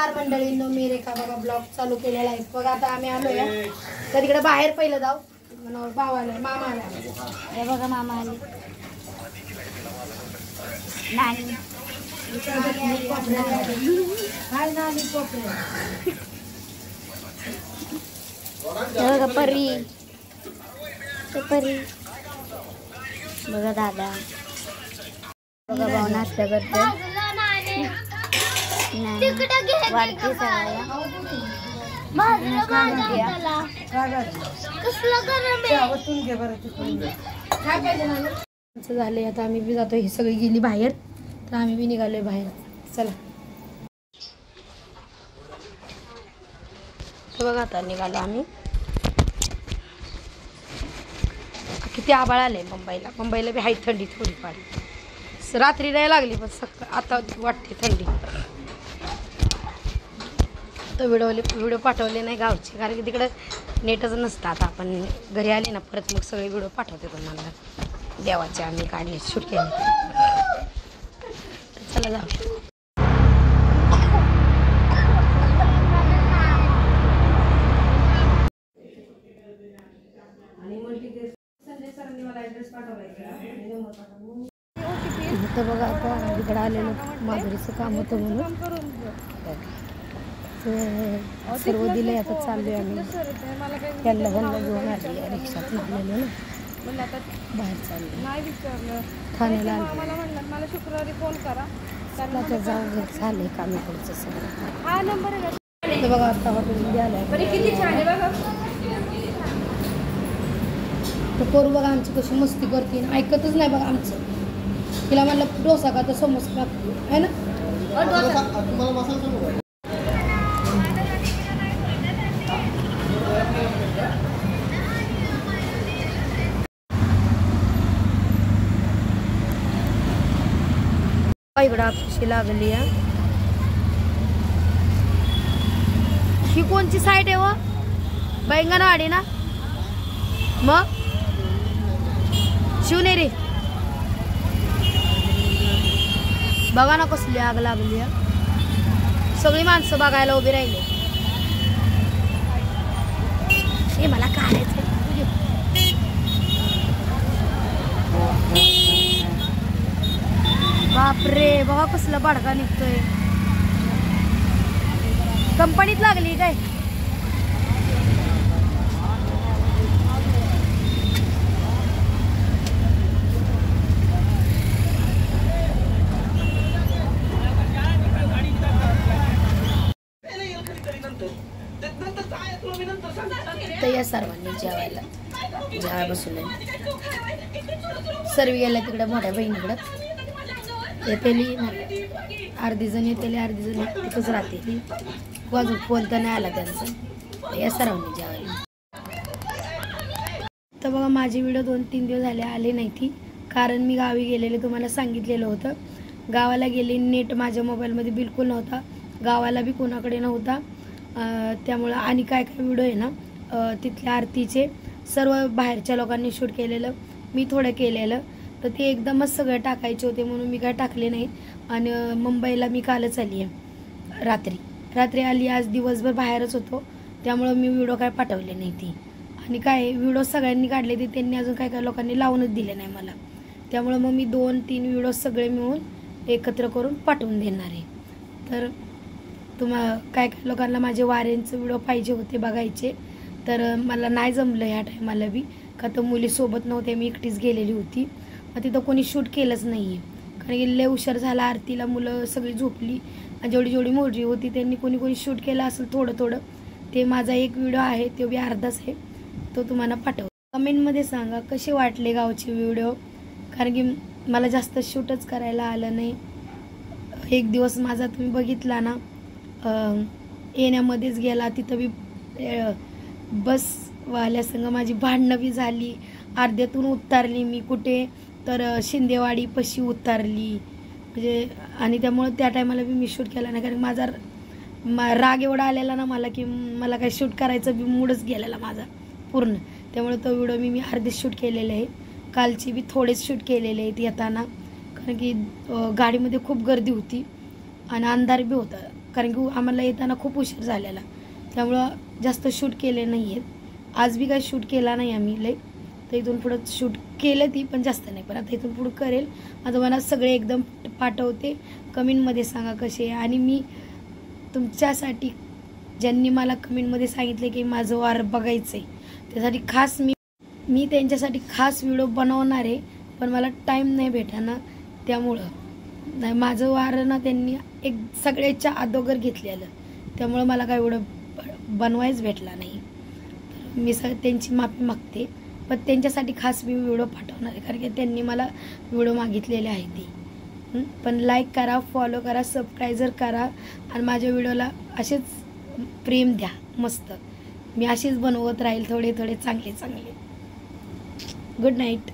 नमस्कार मंडळींनो, मी रेखा बघा ब्लॉग चालू केलेला आहे बघा. आता आम्ही आलोय तर तिकडे बाहेर पहिलं जाऊ. भाव आलाय, मामा आला. हे बघा मामा आले. नानी बघा परी, परी बघा दादा बघा भाऊ नाश्ता करतो. वाढते झाले. आता आम्ही बी जातो. ही सगळी गेली बाहेर तर आम्ही बी निघालोय बाहेर. चला बघा आता निघालो आम्ही. किती आभाळ आले मुंबईला. मुंबईला बी हाय थंडी थोडीफार. रात्री नाही लागली पण सकाळ आता वाटते थंडी. तो व्हिडिओ पाठवले नाही गावचे कारण की तिकडं नेटच नसतं. आता आपण घरी आले ना परत मग सगळे व्हिडिओ पाठवते तुम्हाला देवाचे आम्ही काढले शूट केले. चला जाऊ. तर बघा आता इकडं आलेलं माधुरीचं काम होतं म्हणून सर्व दिले. आता चाललोय आम्ही त्यांना बनला घेऊन आले रिक्षात आलेलो ना बाहेर चाललो. ठाण्याला आलो. मला शुक्रवारी फोन करा. आता जाऊ घर झाले काम इकडचं सगळं. हा नंबर आहे बघा. आता हॉटेलमध्ये आलाय. किती छान आहे बघा. तर पोरू बघा आमची कशी मस्ती करते. ऐकतच नाही बघा आमचं. तिला म्हणलं डोसा का तर समोसा लागतो आहे ना. इकडं आपशी लागली आहे. ही कोणची साईड आहे व बैंगनवाडी ना. मग शिवनेरी बघा ना कसली आग लागली आहे. सगळी माणसं बघायला उभी राहिली. हे मला काढायचं. बापरे बघा कसला बडका निघतोय. कंपनीत लागली काय. तर या सर्वांनी जेवायला बसले. सर्व गेल्या तिकडे मोठ्या बहिणीकडं. येतेली अर्धी जण येतेली अर्धी जण तिथंच राहते. अजून फोन तर नाही आला त्यांचा. या सर्वांनी जेवायला. तर बघा माझी व्हिडिओ 2-3 दिवस झाले आले नाही ती कारण मी गावी गेलेले तुम्हाला सांगितलेलं होतं. गावाला गेले. नेट माझ्या मोबाईलमध्ये बिलकुल नव्हता. गावाला बी कोणाकडे नव्हता. त्यामुळं आणि काय काय व्हिडिओ आहे ना तिथल्या आरतीचे सर्व बाहेरच्या लोकांनी शूट केलेलं. मी थोडं केलेलं तर ते एकदमच सगळं टाकायचे होते म्हणून मी काय टाकले नाही. आणि मुंबईला मी कालच आली आहे. रात्री आली. आज दिवसभर बाहेरच होतो त्यामुळं मी व्हिडिओ काय पाठवले नाही ती. आणि काय व्हिडिओ सगळ्यांनी काढले ते त्यांनी अजून काय काय लोकांनी लावूनच दिले नाही मला. त्यामुळं मग मी 2-3 व्हिडिओ सगळे मिळून एकत्र करून पाठवून देणार आहे. तर काय काय लोकांना माझे वाऱ्यांचे व्हिडिओ पाहिजे होते बघायचे तर मला नाही जमलं ह्या टायमाला बी का तर मुलीसोबत नव्हते. मी एकटीच गेलेली होती. मग तिथं कोणी शूट केलंच नाही आहे कारण की लय उशीर झाला. आरतीला मुलं सगळी झोपली आणि जेवढी मोठी होती त्यांनी कोणी शूट केलं असेल थोडं. ते माझा एक व्हिडिओ आहे तो बी अर्धाच आहे. तो तुम्हाला पाठव. कमेंटमध्ये सांगा कसे वाटले गावचे व्हिडिओ कारण की मला जास्त शूटच करायला आलं नाही. एक दिवस माझा तुम्ही बघितला ना येण्यामध्येच गेला. तिथं बी बसवाल्यासंग माझी भांडणं बी झाली. अर्ध्यातून उतरली मी कुठे तर शिंदेवाडी पशी उतरली म्हणजे. आणि त्यामुळं त्या टायमाला बी मी शूट केला नाही कारण माझा राग एवढा आलेला ना मला की मला काही शूट करायचं बी मूडच गेलेला माझा पूर्ण. त्यामुळे तो व्हिडिओ मी अर्धे शूट केलेले आहे. कालची बी थोडेच शूट केलेले आहेत येताना कारण की गाडीमध्ये खूप गर्दी होती आणि अंधार बी होता. कारण की आम्हाला येताना खूप उशीर झालेला, त्यामुळं जास्त शूट केले नाही आहेत. आज बी काही शूट केला नाही आम्ही लई, तर इथून पुढं शूट केलं ती पण जास्त नाही, पण आता इथून पुढं करेल. आता मला सगळे एकदम पाठवते. कमेंटमध्ये सांगा कसे. आणि मी तुमच्यासाठी, ज्यांनी मला कमेंटमध्ये सांगितले की माझं वार बघायचं आहे, त्यासाठी खास मी त्यांच्यासाठी खास व्हिडिओ बनवणार आहे, पण मला टाईम नाही भेटणार, त्यामुळं नाही. माझं वार ना त्यांनी एक सगळ्याच्या अगोदर घेतलेलं, त्यामुळं मला काय एवढं बनवायच भेटला नाही. तर मी त्यांची माफी मागते, पण त्यांच्यासाठी खास मी व्हिडिओ पाठवणार आहे, कारण की त्यांनी मला व्हिडिओ मागितलेले आहे ते. पण लाईक करा, फॉलो करा, सबस्क्राईब करा आणि माझ्या व्हिडिओला असेच प्रेम द्या. मस्त मी अशीच बनवत राहील थोडे थोडे चांगले चांगले. Good night.